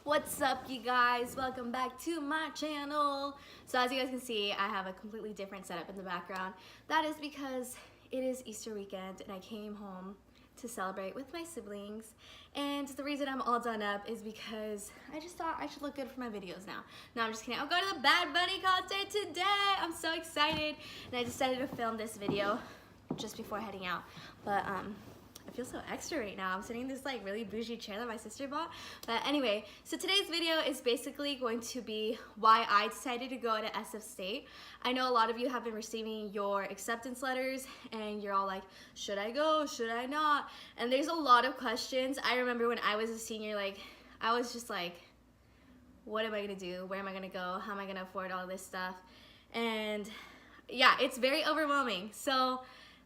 What's up, you guys? Welcome back to my channel. So as you guys can see, I have a completely different setup in the background. That is because it is Easter weekend and I came home to celebrate with my siblings. And the reason I'm all done up is because I just thought I should look good for my videos now. No, I'm just kidding. I'm going to the Bad Bunny concert today. I'm so excited. And I decided to film this video just before heading out. But I feel so extra right now. I'm sitting in this like really bougie chair that my sister bought. But anyway, so today's video is basically going to be why I decided to go to SF State. I know a lot of you have been receiving your acceptance letters and you're all like, should I go? Should I not? And there's a lot of questions. I remember when I was a senior, like I was just like, what am I gonna do? Where am I gonna go? How am I gonna afford all this stuff? And yeah, it's very overwhelming. So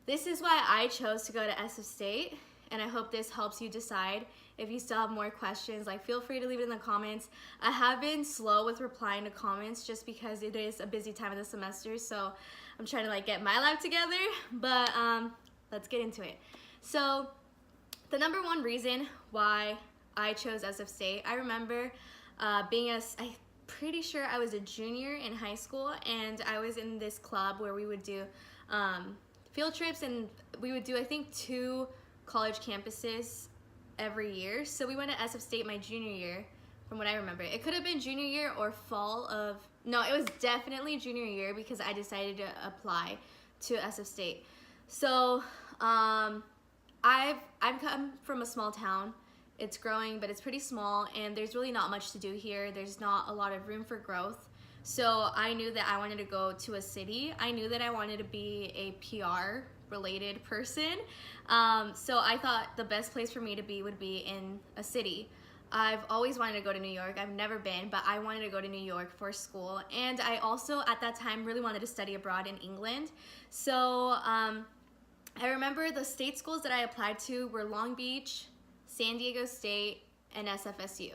this is why I chose to go to SF State, and I hope this helps you decide. If you still have more questions, like feel free to leave it in the comments. I have been slow with replying to comments just because it is a busy time of the semester, so I'm trying to like get my life together, but let's get into it. So the number one reason why I chose SF State, I remember I'm pretty sure I was a junior in high school, and I was in this club where we would do field trips, and we would do I think 2 college campuses every year. So we went to SF State my junior year, from what I remember. It could have been junior year or fall of, no, it was definitely junior year because I decided to apply to SF State. So I've come from a small town. It's growing, but it's pretty small, and there's really not much to do here. There's not a lot of room for growth. So I knew that I wanted to go to a city. I knew that I wanted to be a PR related person. So I thought the best place for me to be would be in a city. I've always wanted to go to New York. I've never been, but I wanted to go to New York for school. And I also, at that time, really wanted to study abroad in England. So I remember the state schools that I applied to were Long Beach, San Diego State, and SFSU.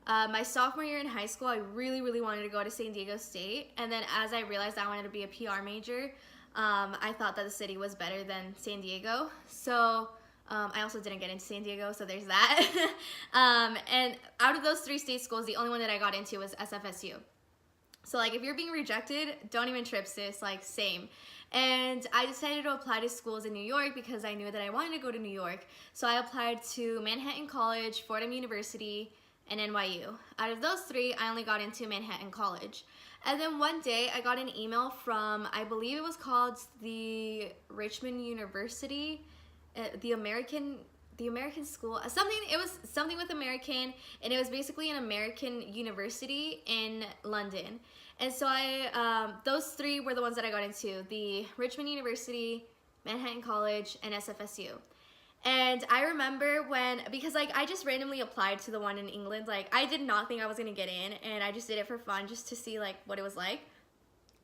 My sophomore year in high school, I really wanted to go to San Diego State, and then as I realized I wanted to be a PR major, I thought that the city was better than San Diego, so I also didn't get into San Diego, so there's that. And out of those 3 state schools, the only one that I got into was SFSU. So like if you're being rejected, don't even trip, sis, like same. And I decided to apply to schools in New York because I knew that I wanted to go to New York. So I applied to Manhattan College, Fordham University, and NYU. Out of those 3, I only got into Manhattan College. And then one day I got an email from, I believe it was called the Richmond University, the American school, it was something with American, and it was basically an American university in London. And so those 3 were the ones that I got into, the Richmond University, Manhattan College, and SFSU. And I remember because like I just randomly applied to the one in England, like I did not think I was gonna get in, and I just did it for fun, just to see like what it was like,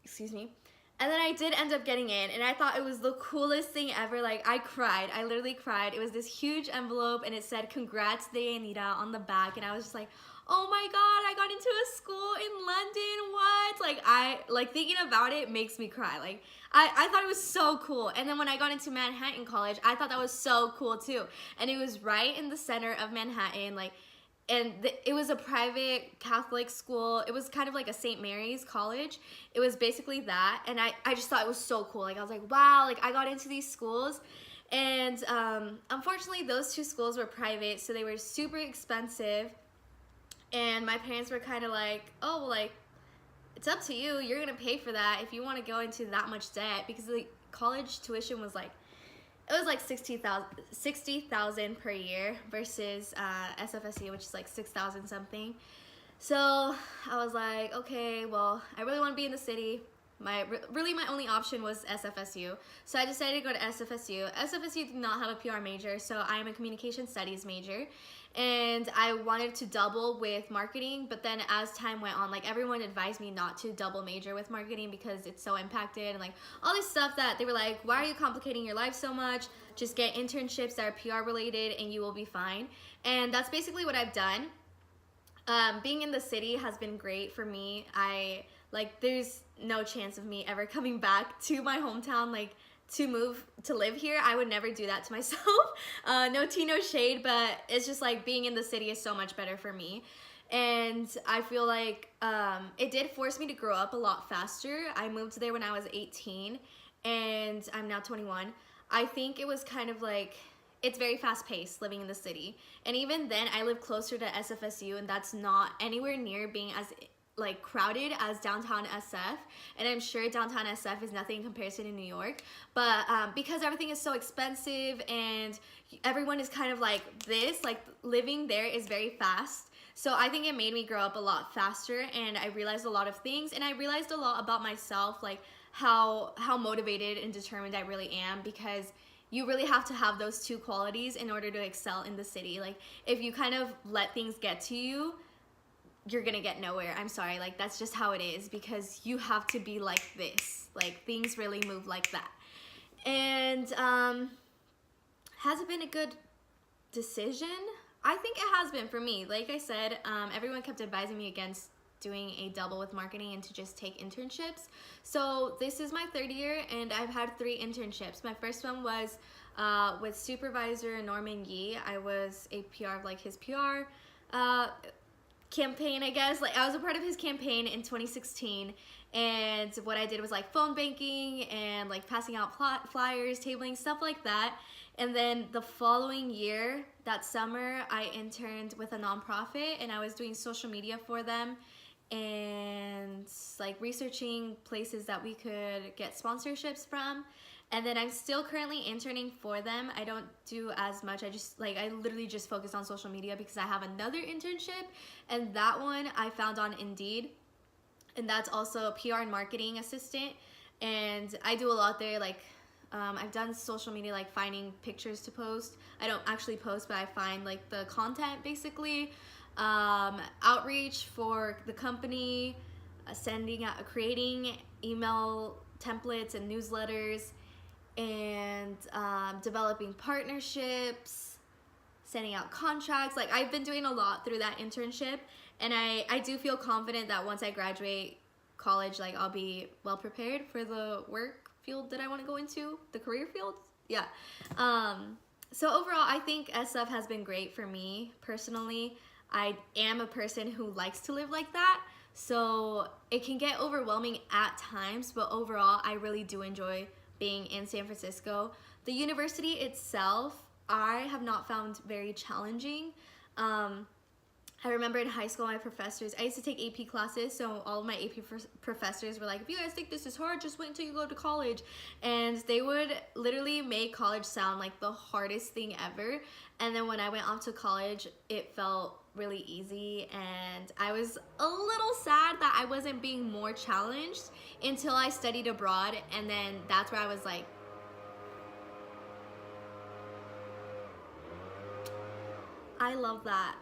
excuse me. And then I did end up getting in, and I thought it was the coolest thing ever. Like I cried, I literally cried. It was this huge envelope, and it said "Congrats, Deyanira" on the back, and I was just like, oh my god, I got into a school in London, what? Like thinking about it makes me cry. Like I thought it was so cool. And then when I got into Manhattan College, I thought that was so cool too. And it was right in the center of Manhattan, like, and it was a private Catholic school. It was kind of like a St. Mary's college. It was basically that, and I just thought it was so cool. Like I was like, wow, like I got into these schools. And unfortunately those 2 schools were private, so they were super expensive. And my parents were kind of like, oh, well, like, it's up to you. You're going to pay for that if you want to go into that much debt, because the college tuition was like, it was like $60,000 per year versus SFSU, which is like $6,000 something. So I was like, okay, well, I really want to be in the city. My only option was SFSU. So I decided to go to SFSU. SFSU did not have a PR major, so I am a communication studies major. And I wanted to double with marketing, but then as time went on, like everyone advised me not to double major with marketing because it's so impacted, and like all this stuff that they were like, why are you complicating your life so much? Just get internships that are PR related and you will be fine. And that's basically what I've done. Being in the city has been great for me. There's no chance of me ever coming back to my hometown, like to move to live here. I would never do that to myself. No tea, no shade, but it's just like being in the city is so much better for me. And I feel like it did force me to grow up a lot faster. I moved there when I was 18 and I'm now 21. I think it was kind of like, it's very fast paced living in the city. And even then I live closer to SFSU, and that's not anywhere near being as like crowded as downtown SF, and I'm sure downtown SF is nothing in comparison to New York, but because everything is so expensive and everyone is kind of like this, like living there is very fast. So I think it made me grow up a lot faster, and I realized a lot of things, and I realized a lot about myself, like how motivated and determined I really am, because you really have to have those two qualities in order to excel in the city. Like if you kind of let things get to you, you're gonna get nowhere. I'm sorry, like that's just how it is, because you have to be like this. Like things really move like that. And has it been a good decision? I think it has been for me. Like I said, everyone kept advising me against doing a double with marketing and to just take internships. So this is my third year and I've had 3 internships. My first one was with supervisor Norman Yee. I was a PR of like his PR campaign, I guess. Like I was a part of his campaign in 2016, and what I did was like phone banking and like passing out flyers, tabling, stuff like that. And then the following year, that summer, I interned with a nonprofit and I was doing social media for them and like researching places that we could get sponsorships from. And then I'm still currently interning for them. I don't do as much. I literally just focus on social media because I have another internship, and that one I found on Indeed. And that's also a PR and marketing assistant. And I do a lot there. Like I've done social media, like finding pictures to post. I don't actually post, but I find like the content basically. Outreach for the company, creating email templates and newsletters, and developing partnerships, sending out contracts. Like I've been doing a lot through that internship, and I do feel confident that once I graduate college, like I'll be well prepared for the work field that I want to go into, the career field. Yeah. So overall, I think SF has been great for me personally. I am a person who likes to live like that, so it can get overwhelming at times, but overall, I really do enjoy being in San Francisco. The university itself, I have not found very challenging. I remember in high school, my professors, I used to take AP classes, so all of my AP professors were like, if you guys think this is hard, just wait until you go to college. And they would literally make college sound like the hardest thing ever. And then when I went off to college, it felt really easy, and I was a little sad that I wasn't being more challenged until I studied abroad, and then that's where I was like, I love that.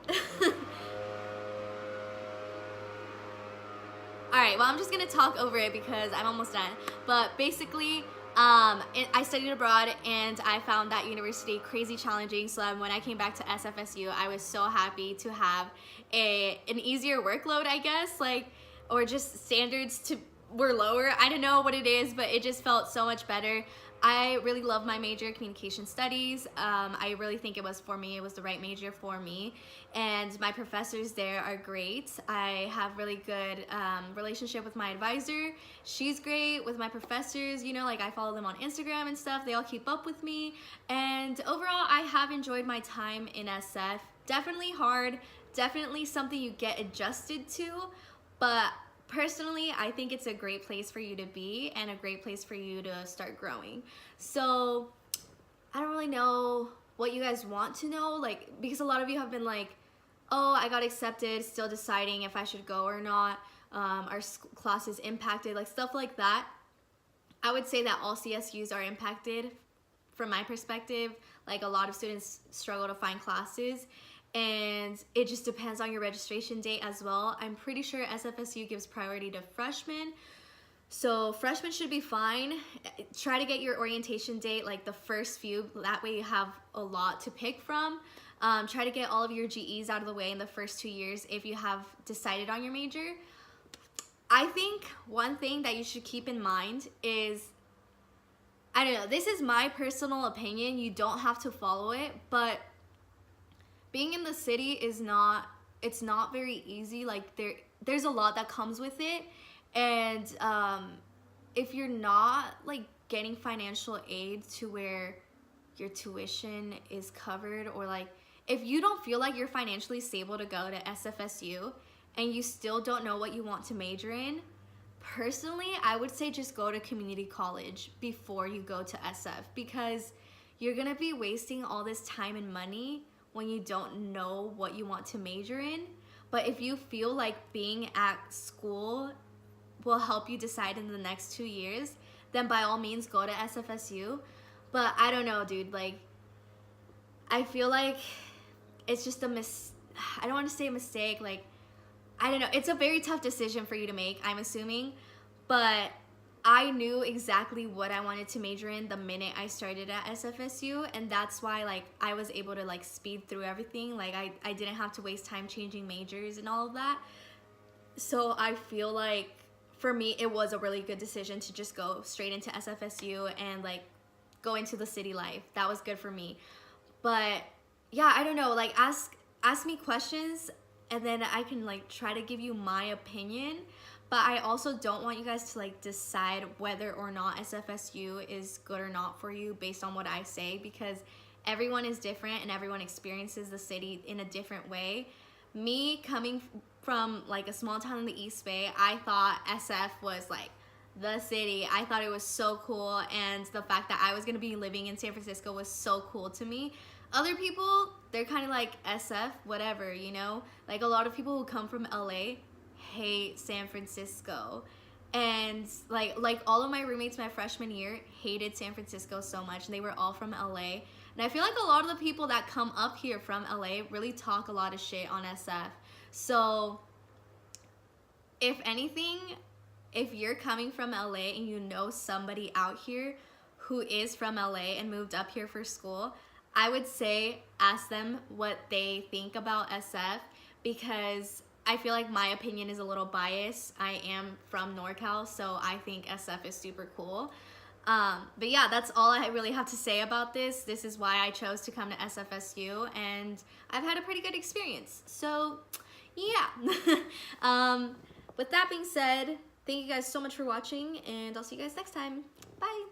Alright, well I'm just gonna talk over it because I'm almost done. But basically, I studied abroad and I found that university crazy challenging. So when I came back to SFSU, I was so happy to have an easier workload, I guess, like, or just standards were lower. I don't know what it is, but it just felt so much better. I really love my major, communication studies. I really think it was for me. It was the right major for me. And my professors there are great. I have really good relationship with my advisor. She's great with my professors. You know, like I follow them on Instagram and stuff. They all keep up with me. And overall, I have enjoyed my time in SF. Definitely hard. Definitely something you get adjusted to. But personally, I think it's a great place for you to be and a great place for you to start growing. So I don't really know what you guys want to know, like, because a lot of you have been like, oh, I got accepted, still deciding if I should go or not, our classes impacted, like stuff like that. I would say that all CSUs are impacted from my perspective. Like a lot of students struggle to find classes, and it just depends on your registration date as well. I'm pretty sure SFSU gives priority to freshmen, so freshmen should be fine. Try to get your orientation date like the first few, that way you have a lot to pick from. Try to get all of your GEs out of the way in the first 2 years if you have decided on your major. I think one thing that you should keep in mind is, I don't know, this is my personal opinion, you don't have to follow it, but being in the city is not it's not very easy. Like there's a lot that comes with it, and if you're not like getting financial aid to where your tuition is covered, or like if you don't feel like you're financially stable to go to SFSU and you still don't know what you want to major in, personally, I would say just go to community college before you go to SF, because you're gonna be wasting all this time and money when you don't know what you want to major in. But if you feel like being at school will help you decide in the next 2 years, then by all means go to SFSU. But I don't know, dude, like I feel like it's just I don't want to say a mistake, like I don't know, it's a very tough decision for you to make, I'm assuming, but I knew exactly what I wanted to major in the minute I started at SFSU, and that's why like I was able to like speed through everything. Like I didn't have to waste time changing majors and all of that. So I feel like for me it was a really good decision to just go straight into SFSU and like go into the city life. That was good for me. But yeah, I don't know, like ask me questions and then I can like try to give you my opinion. But I also don't want you guys to like decide whether or not SFSU is good or not for you based on what I say, because everyone is different and everyone experiences the city in a different way. Me coming from like a small town in the East Bay, I thought SF was like the city. I thought it was so cool, and the fact that I was gonna be living in San Francisco was so cool to me. Other people, they're kind of like SF, whatever, you know? Like a lot of people who come from LA hate San Francisco, and like all of my roommates my freshman year hated San Francisco so much, and they were all from LA. And I feel like a lot of the people that come up here from LA really talk a lot of shit on SF. So if anything, if you're coming from LA and you know somebody out here who is from LA and moved up here for school, I would say ask them what they think about SF, because I feel like my opinion is a little biased. I am from NorCal, so I think SF is super cool. But yeah, that's all I really have to say about this. This is why I chose to come to SFSU, and I've had a pretty good experience. So yeah. With that being said, thank you guys so much for watching, and I'll see you guys next time. Bye.